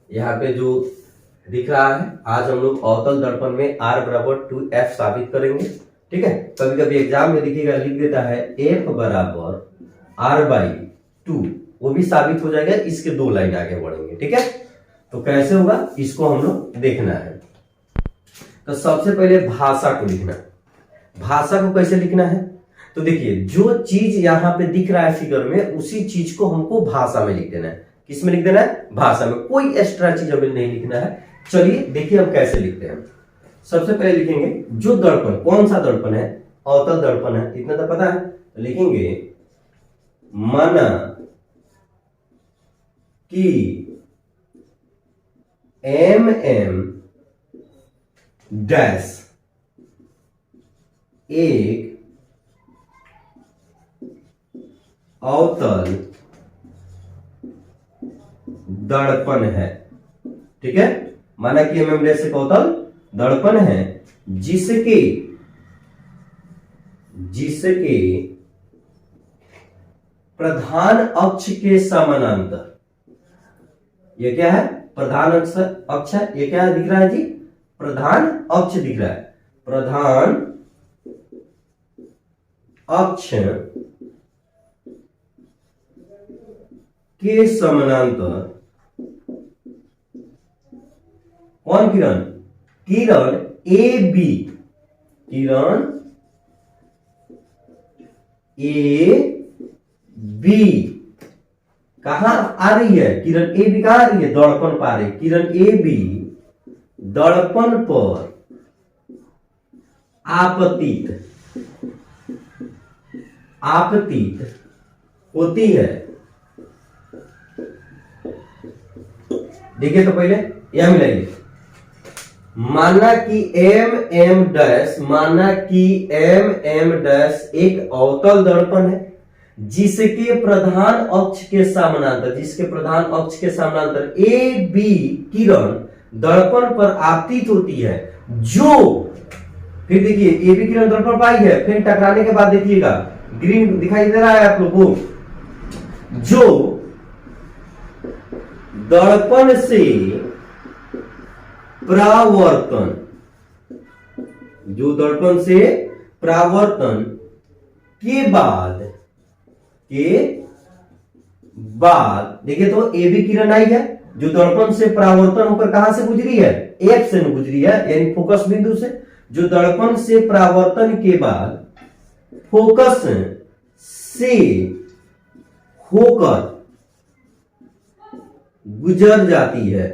यहाँ पे जो दिख रहा है, आज हम लोग अवतल दर्पण में R बराबर 2F साबित करेंगे। ठीक है, कभी कभी एग्जाम में लिखिएगा, लिख देता है F बराबर R/2, वो भी साबित हो जाएगा। इसके 2 लाइन आगे बढ़ेंगे। ठीक है, तो कैसे होगा इसको हम लोग देखना है। तो सबसे पहले भाषा को लिखना। भाषा को कैसे लिखना है, तो देखिए जो चीज यहाँ पे दिख रहा है फिगर में, उसी चीज को हमको भाषा में लिख देना है। किस में लिख देना है? भाषा में। कोई एक्स्ट्रा चीज हमें नहीं लिखना है। चलिए देखिए हम कैसे लिखते हैं। सबसे पहले लिखेंगे जो दर्पण, कौन सा दर्पण है? अवतल दर्पण है, इतना तो पता है। तो लिखेंगे माना कि MM डैश एक अवतल दर्पण है। ठीक है, माना कि MM डैश एक अवतल दर्पण है जिसके प्रधान अक्ष के समानांतर, ये क्या है? प्रधान अक्ष है। ये क्या दिख रहा है जी? प्रधान अक्ष दिख रहा है। प्रधान अक्ष के समानांतर कौन किरण? किरण AB, किरण AB कहां आ रही है? किरण AB कहां आ रही है? दर्पण पर आ रही है। किरण AB दर्पण पर आपतित होती है। देखिए तो पहले यह मिलाइए। माना कि MM डैश एक अवतल दर्पण है जिसके प्रधान अक्ष के समानांतर AB किरण दर्पण पर आपतित होती है। जो फिर देखिए AB किरण दर्पण पर आई है, फिर टकराने के बाद देखिएगा ग्रीन दिखाई दे रहा है आप लोगों को। जो दर्पण से परावर्तन के बाद देखिए तो AB किरण आई है जो दर्पण से परावर्तन होकर कहां से गुजरी है? F से गुजरी है, यानी फोकस बिंदु से। जो दर्पण से परावर्तन के बाद फोकस से होकर गुजर जाती है,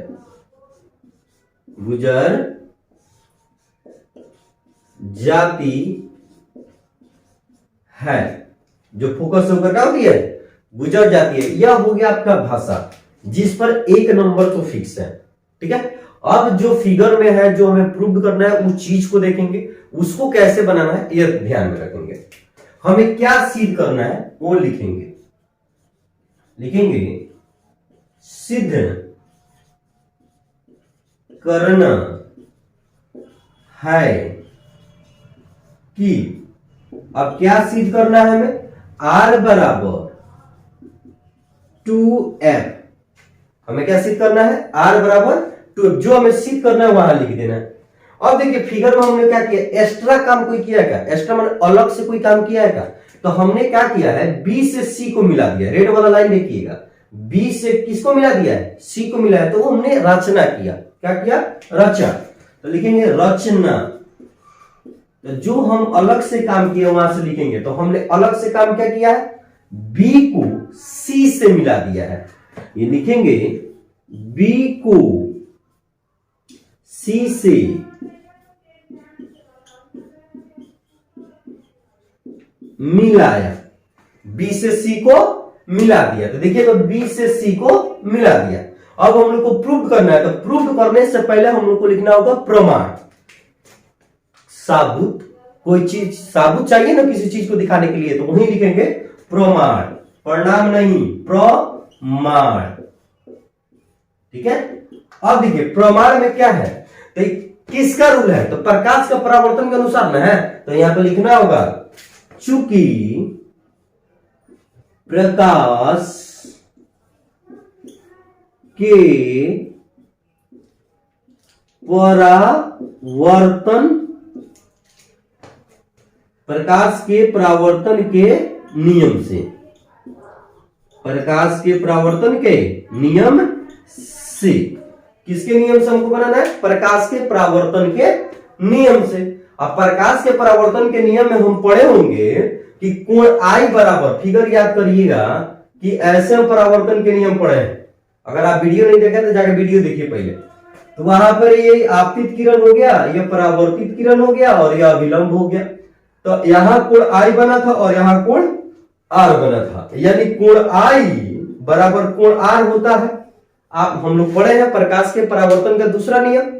जो फोकस से होकर क्या होती है? गुजर जाती है। यह हो गया आपका भाषा, जिस पर 1 नंबर तो फिक्स है। ठीक है, अब जो फिगर में है, जो हमें प्रूव करना है, उस चीज को देखेंगे, उसको कैसे बनाना है यह ध्यान में रखेंगे। हमें क्या सिद्ध करना है वो लिखेंगे सिद्ध करना है कि, अब क्या सिद्ध करना है हमें? R बराबर 2F। हमें क्या सिद्ध करना है? R बराबर 2, जो हमें सिद्ध करना है वहां लिख देना है। अब देखिए फिगर में हमने क्या किया? एक्स्ट्रा काम कोई किया है क्या? एक्स्ट्रा मतलब अलग से कोई काम किया है क्या? तो हमने क्या किया है? B से C को मिला दिया। रेड वाला लाइन देखिएगा, B से किसको मिला दिया है? C को मिला है। तो हमने रचना किया। क्या किया? रचा। तो लिखेंगे रचना। तो जो हम अलग से काम किए वहां से लिखेंगे। तो हमने अलग से काम क्या किया है? B को C से मिला दिया है। ये लिखेंगे B को C से मिलाया, B से C को मिला दिया। तो देखिए तो B से C को मिला दिया। अब हम लोग को प्रूव करना है। तो प्रूव करने से पहले हम लोग को लिखना होगा प्रमाण। साबुत, कोई चीज साबुत चाहिए ना किसी चीज को दिखाने के लिए, तो वही लिखेंगे प्रमाण, परिणाम नहीं, प्रमाण। ठीक है, अब देखिए प्रमाण में क्या है? तो किसका रूल है? तो प्रकाश का परावर्तन के अनुसार ना है। तो यहां पे लिखना होगा चूंकि प्रकाश के परावर्तन प्रकाश के परावर्तन के नियम से, प्रकाश के परावर्तन के नियम से, किसके नियम से हमको बनाना है? प्रकाश के परावर्तन के नियम से। अब प्रकाश के परावर्तन के नियम में हम पढ़े होंगे कि कोण आई बराबर, फिगर याद करिएगा कि ऐसे हम परावर्तन के नियम पढ़े हैं। अगर आप वीडियो नहीं देखे तो जाकर वीडियो देखिए पहले। तो वहां पर ये आपतित किरण हो गया, यह परावर्तित किरण हो गया और यह अभिलंब हो गया। तो यहां कोण आई बना था और यहां कोण आर बना था, यानी कोण आई बराबर कोण आर होता है। आप हम लोग पढ़े हैं प्रकाश के परावर्तन का दूसरा नियम।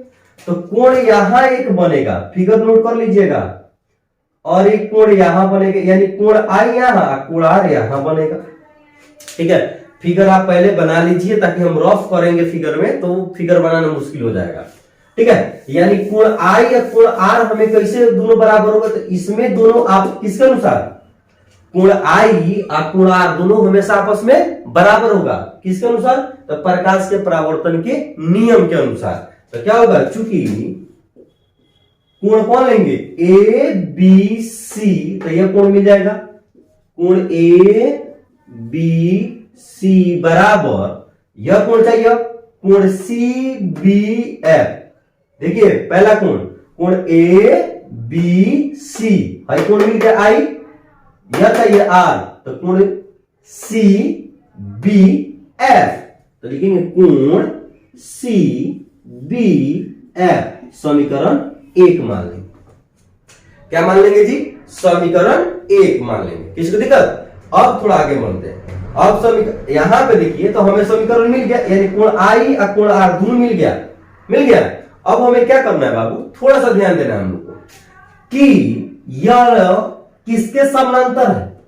तो कोण यहां एक बनेगा, फिगर नोट कर लीजिएगा, और एक कोण यहां बनेगा, यानी कोण आई यहां, कोण आर यहां बनेगा। ठीक है, फिगर आप पहले बना लीजिए ताकि हम रफ करेंगे फिगर में तो फिगर बनाना मुश्किल हो जाएगा। ठीक है, यानी कोण आई या कोण आर हमें कैसे दोनों बराबर होगा? तो इसमें दोनों आप किसके अनुसार? कोण आई और कोण आर दोनों हमेशा आपस में बराबर होगा। किसके अनुसार? तो प्रकाश के परावर्तन के नियम के अनुसार। तो क्या होगा? चूंकि कोण कौन लेंगे? ए बी सी, तो यह कोण मिल जाएगा। कोण ए बी सी बराबर, यह कोण चाहिए कोण सी बी एफ। देखिए पहला कोण, कोण ए बी सी, हाई कोण मिल गया आई, यह चाहिए आर, तो कोण सी बी एफ। तो लिखेंगे कोण सी बी एफ, समीकरण 1 मान लेंगे। क्या मान लेंगे जी? समीकरण 1 मान लेंगे। किसको दिक्कत? अब थोड़ा आगे बढ़ते हैं। अब समीकरण यहां पे देखिए तो हमें समीकरण मिल गया, यानी कोण आई और कोण आर दोनों मिल गया, मिल गया। अब हमें क्या करना है बाबू? थोड़ा सा ध्यान देना है हम लोग को कि यह किसके समानांतर है?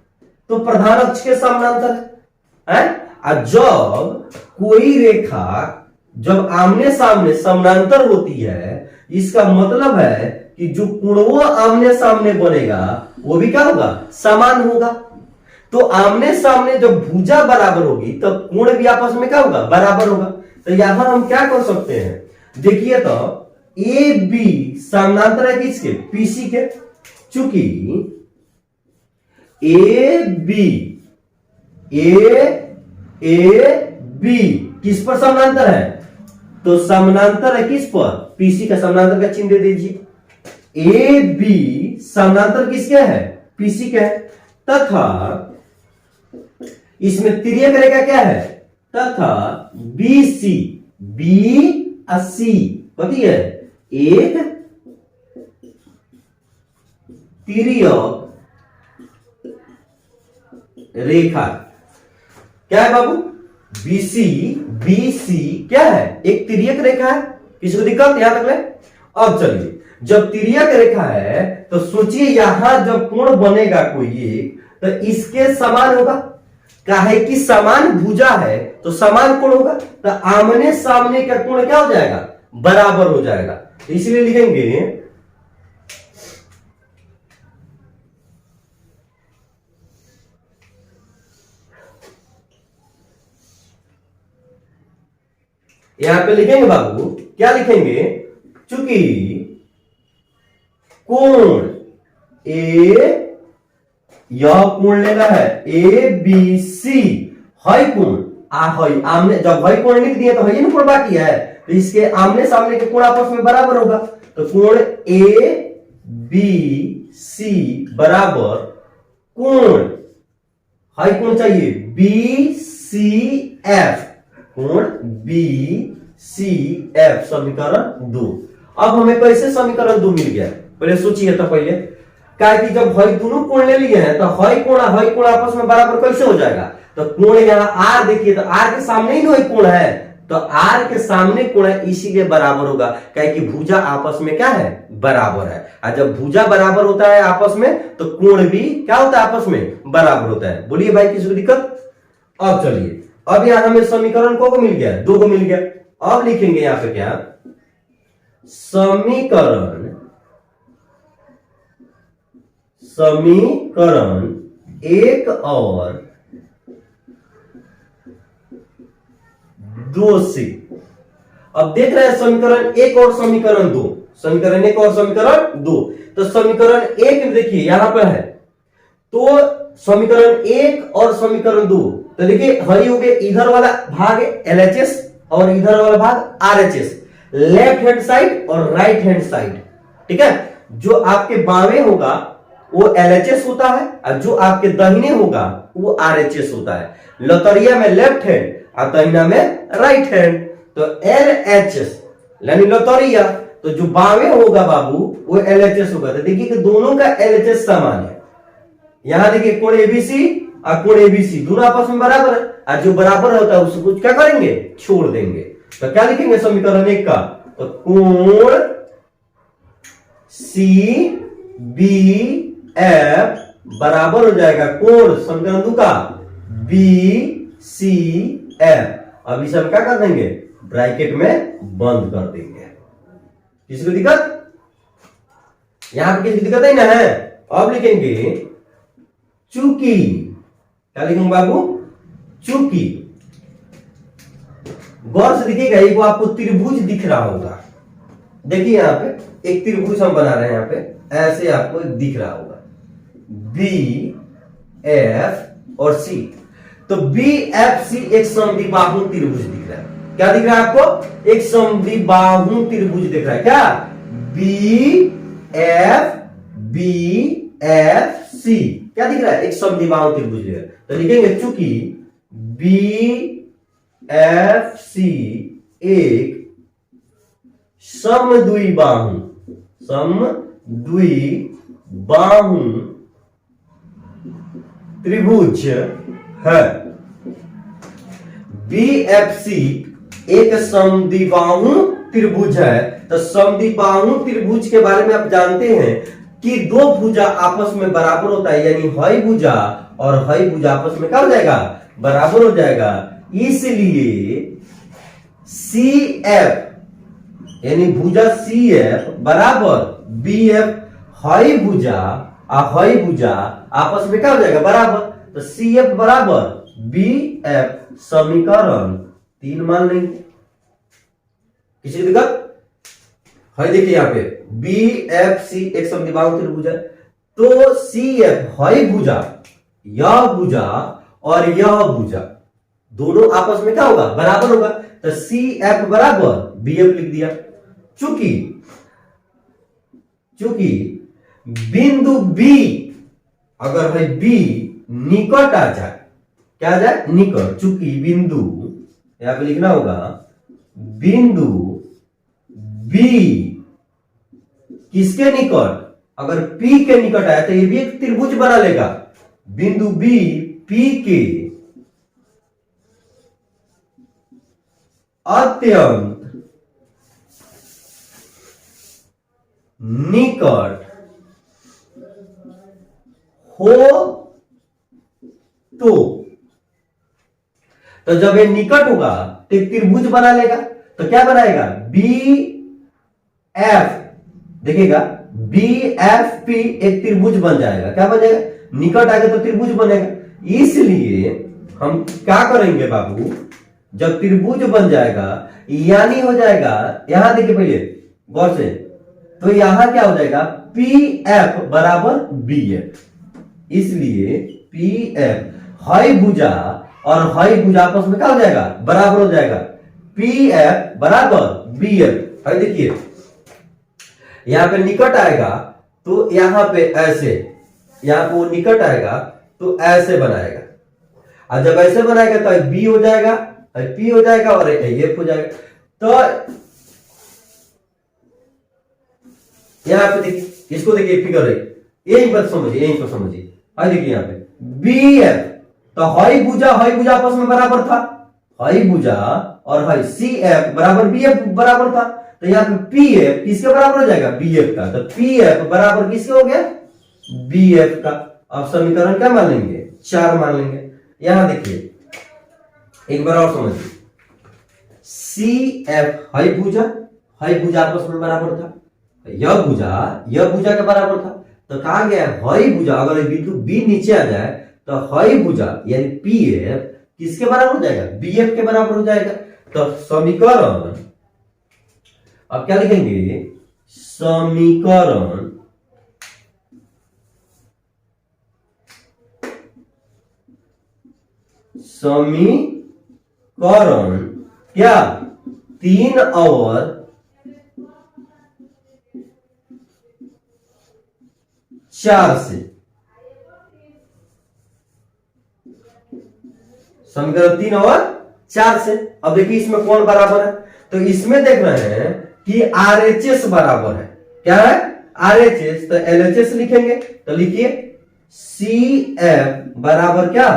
तो प्रधान अक्ष के समानांतर है। जब कोई रेखा जब आमने सामने समानांतर होती है, इसका मतलब है कि जो कोण आमने सामने बनेगा वो भी क्या होगा? समान होगा। तो आमने सामने जब भुजा बराबर होगी तो कोण भी आपस में क्या होगा? बराबर होगा। तो यहां हम क्या कर सकते हैं? देखिए तो ए बी समानांतर है किसके? पीसी के। चूंकि ए बी किस पर समानांतर है? तो समानांतर है किस पर? पीसी का समानांतर का चिन्ह दे दीजिए। ए बी समानांतर किसके है? पीसी के है। तथा इसमें तिर्यक रेखा क्या है? तथा बीसी, बी सी पति है एक तिर्यक रेखा। क्या है बाबू? बीसी क्या है? एक तिर्यक रेखा है। किसी को दिक्कत? याद रख ले। अब चलिए, जब तिर्यक रेखा है तो सोचिए यहां जब कोण बनेगा कोई एक, तो इसके समान होगा। काहे कि समान भुजा है तो समान कोण होगा, तो आमने सामने का कोण क्या हो जाएगा? बराबर हो जाएगा। इसलिए लिखेंगे यहां पे लिखेंगे बाबू, क्या लिखेंगे? चूंकि कोण ए, यह कोण लेना है ए बी सी, हई कोण हई आमने, जब हई कोण लिख दिए तो हई कोण बाकी है, तो इसके आमने सामने के कोण आपस में बराबर होगा। तो कोण ए बी सी बराबर कोण, हई कोण चाहिए बी सी एफ, कोण बी सी एफ, समीकरण 2। अब हमें कैसे समीकरण 2 मिल गया? पहले सोचिए तो पहले, क्या कि जब हई दोनों कोण ले लिए हैं तो हई कोण आपस में बराबर कैसे हो जाएगा? तो कोण यहाँ आर देखिए, तो आर के सामने ही ना कोण है, तो आर के सामने कोण है, इसीलिए बराबर होगा। क्या कि भुजा आपस में क्या है? बराबर है। और जब भुजा बराबर होता है आपस में तो कोण भी क्या होता है? आपस में बराबर होता है। बोलिए भाई, किसी को दिक्कत? अब चलिए, अब यहां हमें समीकरण को मिल गया, 2 को मिल गया। अब लिखेंगे यहां पे क्या? समीकरण 1 और 2c। अब देख रहे हैं समीकरण 1 और समीकरण 2, समीकरण 1 और समीकरण 2। तो समीकरण 1 देखिए यहां पर है, तो समीकरण 1 और समीकरण 2, तो देखिए हरी हो गए, इधर वाला भाग LHS और इधर वाला भाग RHS, लेफ्ट हैंड साइड और राइट हैंड साइड। ठीक है, जो आपके बावें होगा वो LHS होता है और जो आपके दाहिने होगा वो RHS होता है। लतरिया में लेफ्ट हैंड और दहिना में राइट हैंड, तो LHS यानी लतरिया, तो जो बावें होगा बाबू वो LHS होगा। तो देखिए कि दोनों का LHS समान है। यहां देखिए कोण ABC और कोण ABC दोनों आपस में बराबर है, और जो बराबर होता है उसको क्या करेंगे, छोड़ देंगे। तो क्या लिखेंगे समीकरण 1 का, तो कोण CBF बराबर हो जाएगा कोण समीकरण 2 का BCF। अब इसे हम क्या कर देंगे, ब्रैकेट में बंद कर देंगे। किसी को दिक्कत, यहां पे किसी को दिक्कत नहीं ना है। अब लिखेंगे चूंकि, क्या लिखेंगे बाबू, चूंकि। गौर से देखिएगा, एक आपको त्रिभुज दिख रहा होगा। देखिए यहां पे एक त्रिभुज हम बना रहे हैं, यहां पे ऐसे आपको दिख रहा होगा BF और C। तो BFC एक समद्विबाहु त्रिभुज दिख रहा है। क्या दिख रहा है आपको, एक समद्विबाहु त्रिभुज दिख रहा है। क्या, BFC क्या दिख रहा है, एक समद्विबाहु त्रिभुज दिख रहा है। तो लिखेंगे चूंकि BFC एक समद्विबाहु त्रिभुज है। BFC एक समद्विबाहु त्रिभुज है। तो समद्विबाहु त्रिभुज के बारे में आप जानते हैं कि दो भुजा आपस में बराबर होता है, यानी हई भुजा और हई भुजा आपस में क्या हो जाएगा, बराबर हो जाएगा। इसलिए CF यानी भुजा CF बराबर BF, हई भुजा और हई भुजा आपस में क्या हो जाएगा, बराबर। तो CF बराबर BF समीकरण 3 मान लेंगे। किसी की दिक्कत है, देखिए यहां पे BFC एक समद्विबाहु त्रिभुज है, तो CF हई भुजा, यह भुजा और यह भुजा दोनों आपस में क्या होगा, बराबर होगा। तो CF बराबर BF लिख दिया। चूंकि बिंदु B अगर है B निकट आ जाए, क्या आ जाए, निकट। चूंकि बिंदु, यहां पे लिखना होगा बिंदु B किसके निकट, अगर P के निकट आया तो ये भी एक त्रिभुज बना लेगा। बिंदु B P के अत्यंत निकट हो तो जब ये निकट होगा तो एक त्रिभुज बना लेगा। तो क्या बनाएगा, BF, देखिएगा BFP एक त्रिभुज बन जाएगा। क्या बन जाएगा, निकट आगे तो त्रिभुज बनेगा। इसलिए हम क्या करेंगे बाबू, जब त्रिभुज बन जाएगा यानी हो जाएगा, यहां देखिए पहले गौर से, तो यहां क्या हो जाएगा, PF बराबर BF। इसलिए PF हई भुजा और हई भुजा आपस में क्या हो जाएगा, बराबर हो जाएगा। PF बराबर BF। हई देखिए यहां पे निकट आएगा तो यहां पे ऐसे, यहां पे वो निकट आएगा तो ऐसे बनाएगा, और जब ऐसे बनाएगा तो B हो जाएगा, P हो जाएगा और F हो जाएगा। तो यहां पे देखिए, इसको देखिए फिगर है, यही पर समझिए, यही पर समझिए। और देखिए यहां पे BF, तो हई भुजा आपस में बराबर था, हई भुजा और हई CF बराबर BF बराबर था। तो यहां पे PF किसके बराबर हो जाएगा, BF का। तो PF बराबर किसके हो गया, BF का। अब समीकरण क्या मान लेंगे, 4 मान लेंगे। यहां देखिए एक बार और समझिए, CF हई भुजा आपस में बराबर था, यह भुजा के बराबर था। तो कहा गया हई भुजा, अगर बिंदु B नीचे आ जाए तो हई भुजा यानी PF किसके बराबर हो जाएगा, BF के बराबर हो जाएगा। तो समीकरण, अब क्या लिखेंगे, समीकरण क्या 3 और 4 से, समीकरण 3 और 4 से। अब देखिए इसमें कौन बराबर है, तो इसमें देख रहे हैं कि आरएचएस बराबर है, क्या है आरएचएस, तो एलएचएस लिखेंगे, तो लिखिए सीएफ बराबर क्या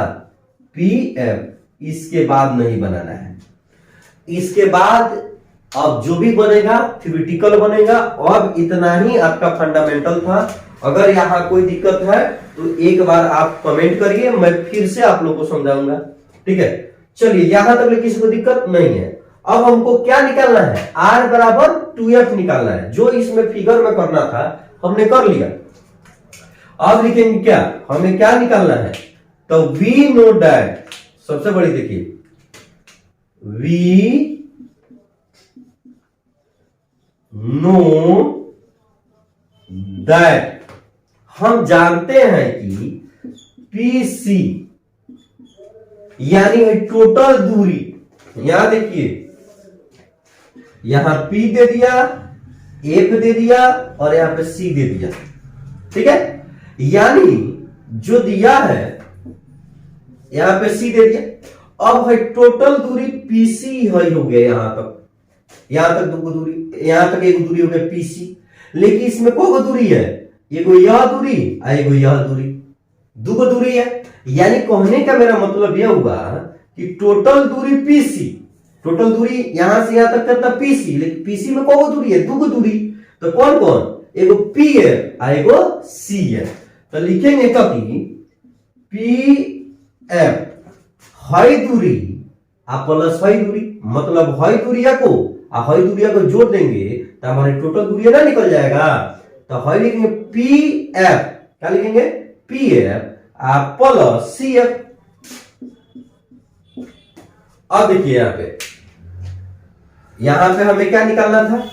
पीएफ, इसके बाद नहीं बनाना है, इसके बाद अब जो भी बनेगा थ्योरेटिकल बनेगा। अब इतना ही आपका फंडामेंटल था। अगर यहां कोई दिक्कत है तो एक बार आप कमेंट करिए, मैं फिर से आप लोगों को समझाऊंगा, ठीक है। चलिए यहां तक किसी को दिक्कत नहीं है। अब हमको क्या निकालना है, R बराबर 2F निकालना है, जो इसमें फिगर में करना था हमने कर लिया। अब लिखेंगे क्या, हमें क्या निकालना है, तो वी नो दैट, सबसे बड़ी देखिए वी नो दैट, हम जानते हैं कि पीसी यानी टोटल दूरी, यहां देखिए यहां P दे दिया, F दे दिया और यहां पे C दे दिया, ठीक है। यानी जो दिया है यहां पे C दे दिया। अब है टोटल दूरी PC है, हो गया यहां तक दो दूरी, यहां तक एक दूरी हो गया PC, लेकिन इसमें को दूरी है, एगो यह दूरी एगो यह दूरी, दो दूरी है। यानी कहने का मेरा मतलब यह हुआ कि टोटल दूरी PC, टोटल दूरी यहां से यहां तक करता PC, लेकिन PC में को दूरी है, दो दूरी, तो कौन कौन, एगो P है एगो C है। तो लिखेंगे कभी PF हाई दूरी आ प्लस हाई दूरी, मतलब हाई दूरिया को आ हाई दूरिया को जोड़ देंगे तो हमारे टोटल दूरिया ना निकल जाएगा। तो हाई लिखेंगे PF, क्या लिखेंगे PF आ प्लस CF। अब देखिए यहां पे हमें क्या निकालना था,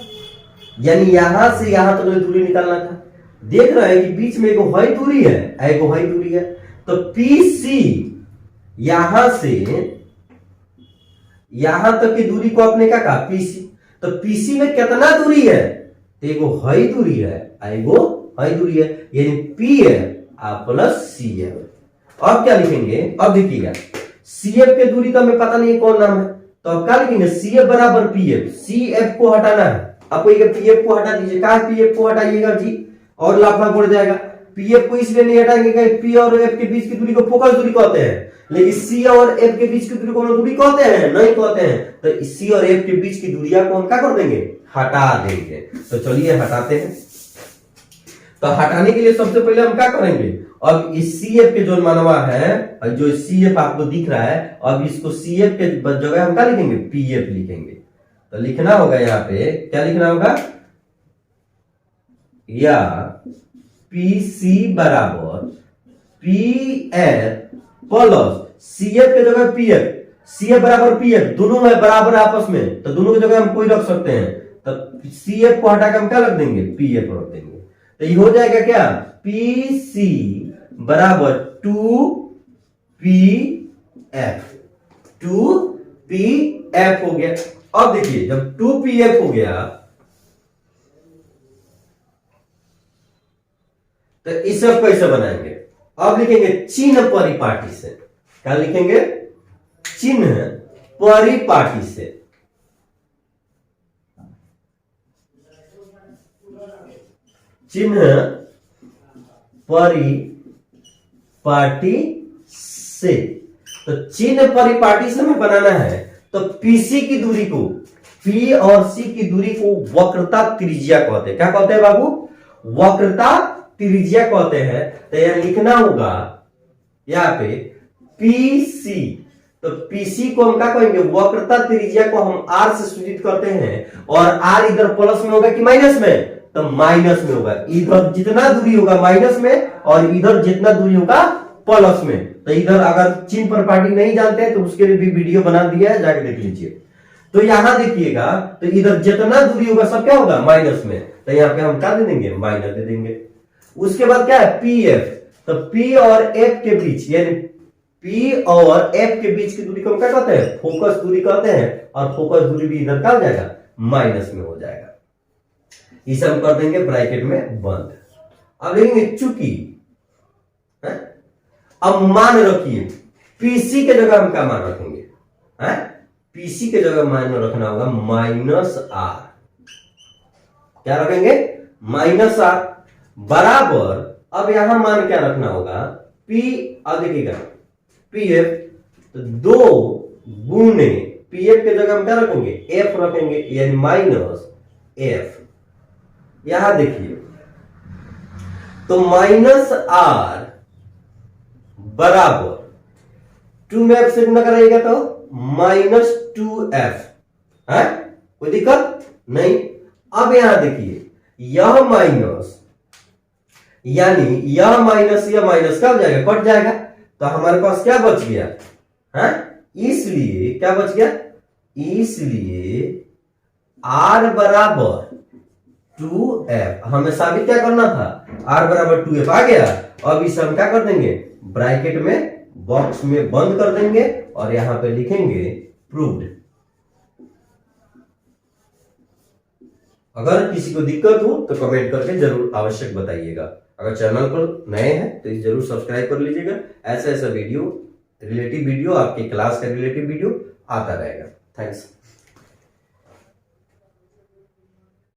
यानी यहां से यहां तक दूरी निकालना था। देख रहे हैं कि बीच में एगो हाई दूरी है एगो हाई दूरी है, तो PC यहां से यहां तक की दूरी को आपने क्या कहा PC, तो PC में कितना दूरी है, तो एगो हाई दूरी है एगो हाई दूरी है, यानी PF प्लस CF। अब क्या लिखेंगे, अब देखिएगा CF के दूरी तो हमें पता नहीं है कौन नाम है, तो अब क्या लिखेंगे CF बराबर PF, CF को हटाना है आपको, PF को हटा दीजिए, कहा PF को हटाइएगा जी और लाफा पड़ जाएगा। PF को इसलिए नहीं हटाएंगे कि P और F के बीच की दूरी को फोकस दूरी कहते हैं, लेकिन C और F के बीच की दूरी को दूरी कहते हैं नहीं कहते हैं, तो C और F के बीच की दूरियां को हम क्या कर देंगे, हटा देंगे। तो चलिए हटाते हैं। तो हटाने के लिए सबसे पहले हम क्या करेंगे, अब इस CF के जो मानवा है, जो CF आपको दिख रहा है, अब इसको CF के जगह हम क्या लिखेंगे PF लिखेंगे। तो लिखना होगा यहाँ पे क्या लिखना होगा, या PC बराबर PF प्लस CF के जगह PF, CF बराबर PF दोनों है बराबर आपस में, तो दोनों की जगह हम कोई रख सकते हैं, तो CF को हटाकर हम क्या रख देंगे PF रख देंगे। तो ये हो जाएगा क्या, PC बराबर 2PF हो गया। अब देखिए जब 2PF हो गया तो इसे अब कैसे बनाएंगे, अब लिखेंगे चिन्ह परिपाटी से, क्या लिखेंगे चिन्ह परिपाटी से। चिन्ह परिपाटी से, तो चिन्ह परिपाटी से हमें बनाना है, तो PC की दूरी को, P और C की दूरी को वक्रता त्रिज्या कहते हैं। क्या कहते हैं बाबू, वक्रता त्रिज्या कहते हैं। तो यह लिखना होगा यहाँ पे PC, तो PC को हम क्या कहेंगे, वक्रता त्रिज्या को हम R से सूचित करते हैं, और R इधर प्लस में होगा कि माइनस में, तो माइनस में होगा। इधर जितना दूरी होगा माइनस में और इधर जितना दूरी होगा प्लस में। तो इधर अगर चिन्ह परिपाटी नहीं जानते हैं तो उसके लिए भी वीडियो बना दिया है, जाके देख लीजिए। तो यहां देखिएगा, तो इधर जितना दूरी होगा सब क्या होगा माइनस में, तो यहाँ पे हम क्या दे देंगे, माइनस दे देंगे। उसके बाद क्या है, पी एफ, तो पी और एफ के बीच, यानी पी और एफ के बीच की दूरी को हम क्या कहते हैं, फोकस दूरी कहते हैं, और फोकस दूरी भी इधर क्या हो जाएगा, माइनस में हो जाएगा। इसे हम कर देंगे ब्रैकेट में बंद। अब लिखेंगे चूंकि, अब मान रखिए पीसी के जगह हम क्या मान रखेंगे, पीसी के जगह मान रखना होगा माइनस आर, क्या रखेंगे, माइनस आर बराबर, अब यहां मान क्या रखना होगा, पी, अब देखिएगा पी एफ, तो 2 गुने पी एफ के जगह हम क्या रखेंगे, एफ रखेंगे, यानी माइनस एफ। यहां देखिए, तो माइनस आर बराबर 2 में एफ से गुना करेगा तो माइनस 2f, है कोई दिक्कत नहीं। अब यहां देखिए, यह माइनस, यानी यह माइनस का हो जाएगा, कट जाएगा, तो हमारे पास क्या बच गया, है, इसलिए क्या बच गया, इसलिए r बराबर 2f, हमें साबित क्या करना था, r बराबर 2f आ गया। अब इसे हम क्या कर देंगे, ब्रैकेट में बॉक्स में बंद कर देंगे, और यहां पे लिखेंगे प्रूव्ड। अगर किसी को दिक्कत हो तो कमेंट करके जरूर आवश्यक बताइएगा। अगर चैनल पर नए हैं तो इसे जरूर सब्सक्राइब कर लीजिएगा। ऐसा वीडियो, रिलेटिव वीडियो, आपके क्लास का रिलेटिव वीडियो आता रहेगा। थैंक्स।